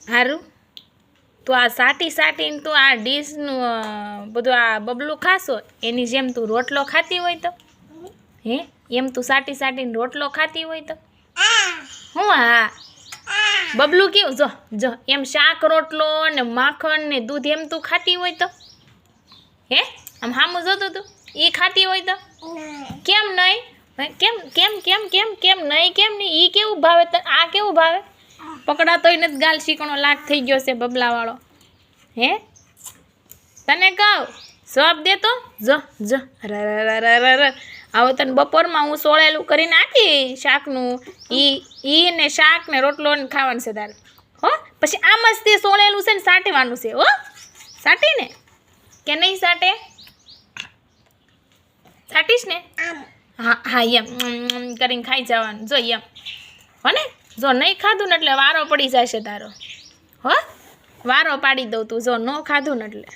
હારું તું આ સાટીને તું આ ડીશનું બધું આ બબલું ખાશો એની જેમ તું રોટલો ખાતી હોય તો હે એમ તું સાટીને રોટલો ખાતી હોય તો હું હા બબલું કેવું જો જો એમ શાક રોટલો ને માખણ ને દૂધ એમ તું ખાતી હોય તો હે આમ હામું જોતું તું એ ખાતી હોય તો કેમ નહીં કેમ કેમ કેમ કેમ કેમ નહીં કેમ નહીં એ કેવું ભાવે તને આ કેવું ભાવે પકડાતોય નથી ગાલ શીકણો લાગ થઈ ગયો છે બબલાવાળો હે તને કહું જવાબ દે તો જો જો હવે તને બપોરમાં હું સોળેલું કરી નાખી શાકનું ઈ ને શાક ને રોટલો ને ખાવાનું છે તારે હો પછી આમ જ તે સોળેલું છે ને સાટવાનું છે હો સાટી ને કે નહીં સાટે સાટીશ ને હા હા એમ કરીને ખાઈ જવાનું જો એમ હો ને જો નહીં ખાધું ને એટલે વારો પડી જશે તારો હો વારો પાડી દઉં તું જો ન ખાધું ને એટલે